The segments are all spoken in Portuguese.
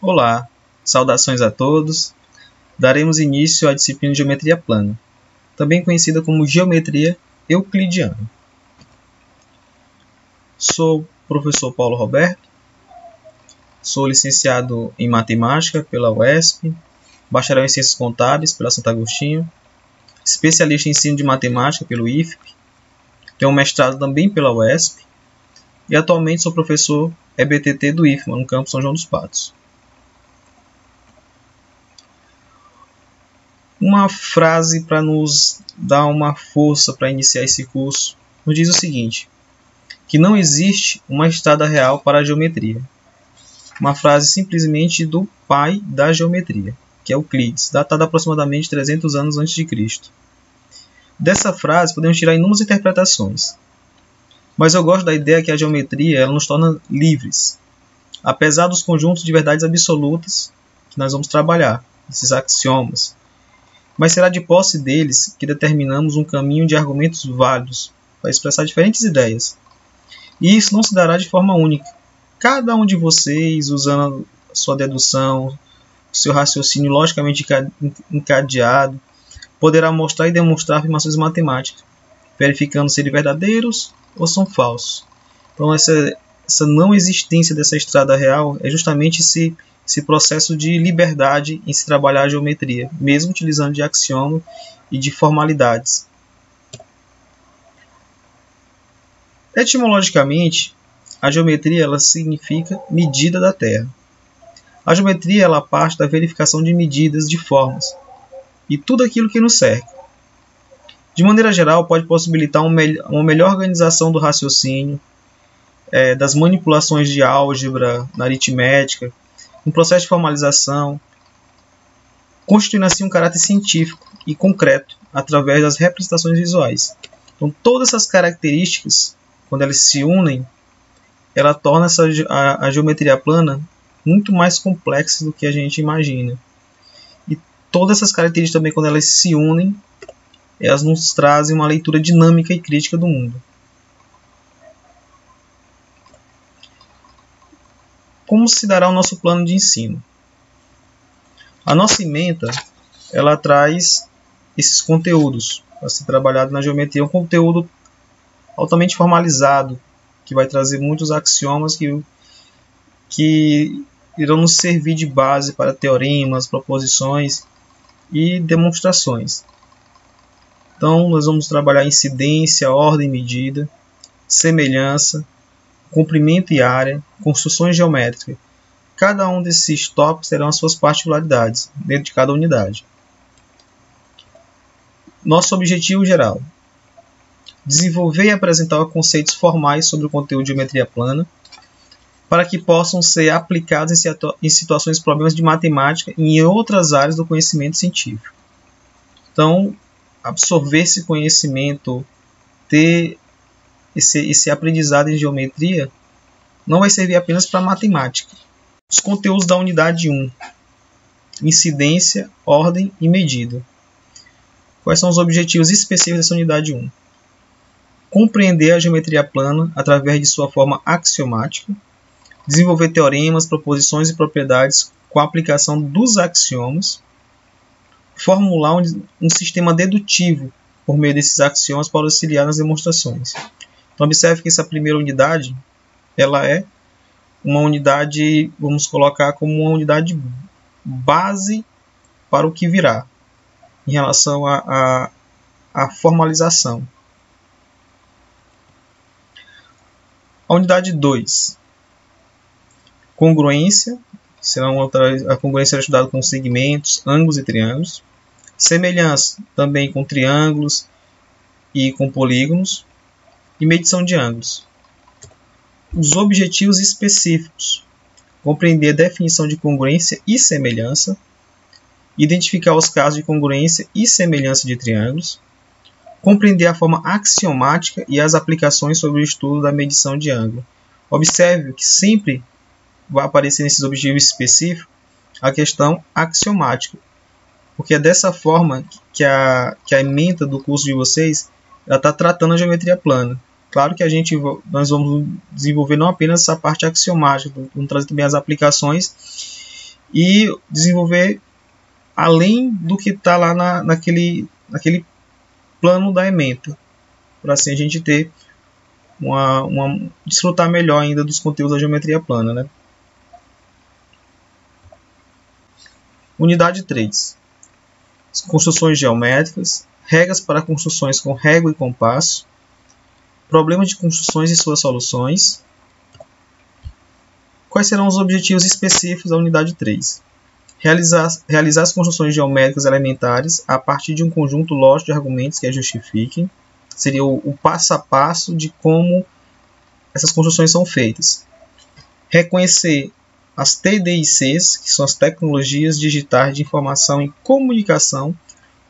Olá, saudações a todos. Daremos início à disciplina de Geometria Plana, também conhecida como Geometria Euclidiana. Sou o professor Paulo Roberto, sou licenciado em Matemática pela UESP, bacharel em Ciências Contábeis pela Santo Agostinho, especialista em Ensino de Matemática pelo IFP, tenho um mestrado também pela UESP e atualmente sou professor EBTT do IFMA, no campus São João dos Patos. Uma frase para nos dar uma força para iniciar esse curso nos diz o seguinte: que não existe uma estrada real para a geometria. Uma frase simplesmente do pai da geometria, que é Euclides, datada aproximadamente 300 anos antes de Cristo. Dessa frase podemos tirar inúmeras interpretações, mas eu gosto da ideia que a geometria ela nos torna livres, apesar dos conjuntos de verdades absolutas que nós vamos trabalhar, esses axiomas. Mas será de posse deles que determinamos um caminho de argumentos válidos para expressar diferentes ideias. E isso não se dará de forma única. Cada um de vocês, usando a sua dedução, o seu raciocínio logicamente encadeado, poderá mostrar e demonstrar afirmações matemáticas, verificando se eles verdadeiros ou são falsos. Então essa não existência dessa estrada real é justamente esse processo de liberdade em se trabalhar a geometria, mesmo utilizando de axioma e de formalidades. Etimologicamente, a geometria ela significa medida da Terra. A geometria ela parte da verificação de medidas de formas e tudo aquilo que nos cerca. De maneira geral, pode possibilitar uma melhor organização do raciocínio, das manipulações de álgebra, na aritmética, um processo de formalização, constituindo assim um caráter científico e concreto através das representações visuais. Então, todas essas características, quando elas se unem, ela torna a geometria plana muito mais complexa do que a gente imagina. E todas essas características também, quando elas se unem, elas nos trazem uma leitura dinâmica e crítica do mundo. Como se dará o nosso plano de ensino? A nossa ementa ela traz esses conteúdos para ser trabalhado na geometria, um conteúdo altamente formalizado, que vai trazer muitos axiomas que irão nos servir de base para teoremas, proposições e demonstrações. Então, nós vamos trabalhar incidência, ordem e medida, semelhança, comprimento e área, construções geométricas. Cada um desses tópicos terão as suas particularidades dentro de cada unidade. Nosso objetivo geral: desenvolver e apresentar conceitos formais sobre o conteúdo de geometria plana, para que possam ser aplicados em situações e problemas de matemática e em outras áreas do conhecimento científico. Então, absorver esse conhecimento, ter esse aprendizado em geometria, não vai servir apenas para matemática. Os conteúdos da unidade 1: incidência, ordem e medida. Quais são os objetivos específicos dessa unidade 1? Compreender a geometria plana através de sua forma axiomática, desenvolver teoremas, proposições e propriedades com a aplicação dos axiomas, formular um sistema dedutivo por meio desses axiomas para auxiliar nas demonstrações. Então, observe que essa primeira unidade ela é uma unidade, vamos colocar como uma unidade base para o que virá, em relação à formalização. A unidade 2, congruência, a congruência será estudada com segmentos, ângulos e triângulos. Semelhança, também com triângulos e com polígonos. E medição de ângulos. Os objetivos específicos: compreender a definição de congruência e semelhança, identificar os casos de congruência e semelhança de triângulos, compreender a forma axiomática e as aplicações sobre o estudo da medição de ângulo. Observe que sempre vai aparecer nesses objetivos específicos a questão axiomática, porque é dessa forma que a ementa do curso de vocês está tratando a geometria plana. Claro que nós vamos desenvolver não apenas essa parte axiomática, vamos trazer também as aplicações e desenvolver além do que está lá naquele plano da ementa, para assim a gente ter desfrutar melhor ainda dos conteúdos da geometria plana, né? Unidade 3. Construções geométricas, regras para construções com régua e compasso, problemas de construções e suas soluções. Quais serão os objetivos específicos da unidade 3? Realizar as construções geométricas elementares a partir de um conjunto lógico de argumentos que as justifiquem. Seria o passo a passo de como essas construções são feitas. Reconhecer as TDICs, que são as tecnologias digitais de informação e comunicação,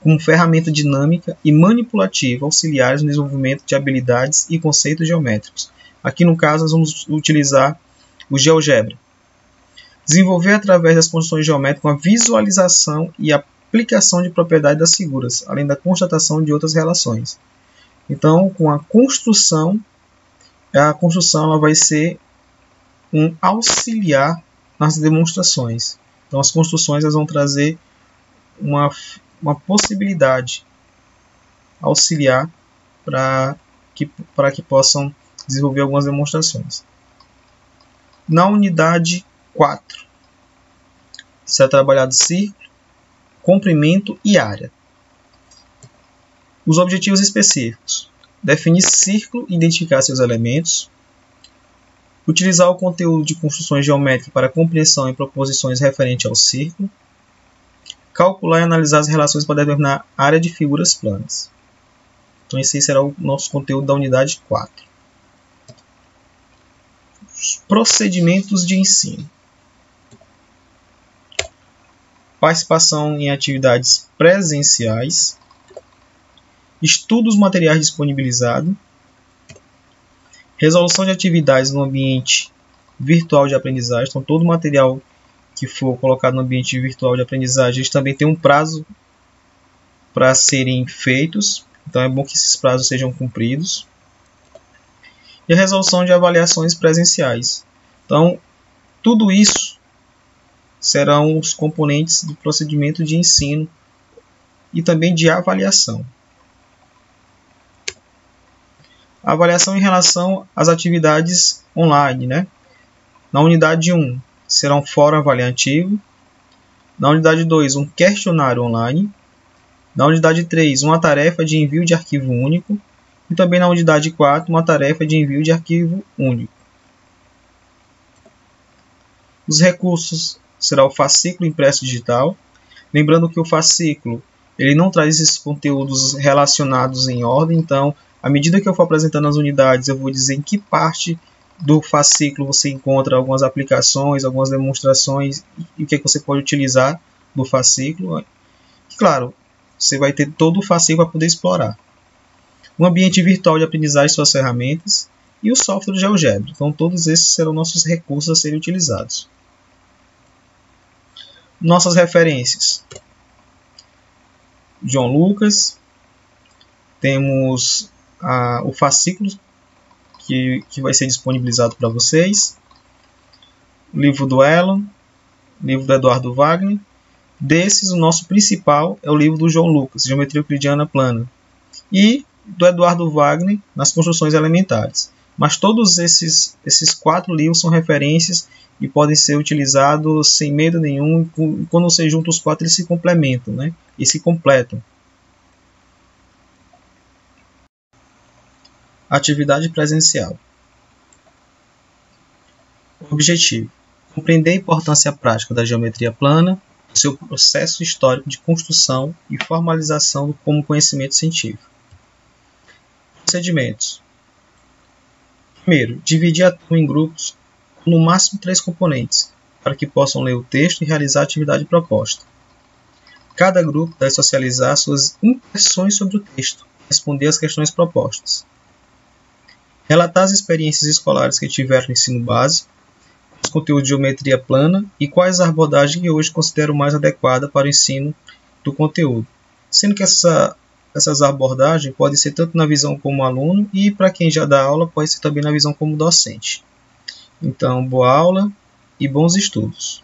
como ferramenta dinâmica e manipulativa auxiliares no desenvolvimento de habilidades e conceitos geométricos. Aqui no caso nós vamos utilizar o GeoGebra. Desenvolver através das construções geométricas uma visualização e aplicação de propriedades das figuras, além da constatação de outras relações. Então, com a construção ela vai ser um auxiliar nas demonstrações. Então, as construções elas vão trazer uma possibilidade auxiliar para que possam desenvolver algumas demonstrações. Na unidade 4, será trabalhado círculo, comprimento e área. Os objetivos específicos: definir círculo e identificar seus elementos, utilizar o conteúdo de construções geométricas para compreensão e proposições referentes ao círculo, calcular e analisar as relações para determinar a área de figuras planas. Então esse será o nosso conteúdo da unidade 4. Os procedimentos de ensino: participação em atividades presenciais, estudos materiais disponibilizados, resolução de atividades no ambiente virtual de aprendizagem. Então, todo o material que for colocado no ambiente virtual de aprendizagem, eles também tem um prazo para serem feitos. Então, é bom que esses prazos sejam cumpridos. E a resolução de avaliações presenciais. Então, tudo isso serão os componentes do procedimento de ensino e também de avaliação. A avaliação em relação às atividades online, né? Na unidade 1, será um fórum avaliativo. Na unidade 2, um questionário online. Na unidade 3, uma tarefa de envio de arquivo único. E também na unidade 4, uma tarefa de envio de arquivo único. Os recursos será o fascículo impresso digital. Lembrando que o fascículo ele não traz esses conteúdos relacionados em ordem, então, à medida que eu for apresentando as unidades, eu vou dizer em que parte do fascículo você encontra algumas aplicações, algumas demonstrações e o que você pode utilizar do fascículo. E, claro, você vai ter todo o fascículo para poder explorar. O ambiente virtual de aprendizagem e suas ferramentas e o software GeoGebra. Então, todos esses serão nossos recursos a serem utilizados. Nossas referências: John Lucas, temos o fascículo que vai ser disponibilizado para vocês, o livro do Elon, o livro do Eduardo Wagner. Desses, o nosso principal é o livro do John Lucas, Geometria Euclidiana Plana, e do Eduardo Wagner, nas construções elementares. Mas todos esses 4 livros são referências e podem ser utilizados sem medo nenhum. E quando você junta os 4, eles se complementam, né? E se completam. Atividade presencial. Objetivo: compreender a importância prática da geometria plana, seu processo histórico de construção e formalização como conhecimento científico. Procedimentos: primeiro, dividir a turma em grupos com no máximo 3 componentes, para que possam ler o texto e realizar a atividade proposta. Cada grupo deve socializar suas impressões sobre o texto e responder às questões propostas. Relatar as experiências escolares que tiveram no ensino básico, os conteúdos de geometria plana e quais as abordagens que hoje considero mais adequadas para o ensino do conteúdo. Sendo que essas abordagens podem ser tanto na visão como aluno e para quem já dá aula pode ser também na visão como docente. Então, boa aula e bons estudos!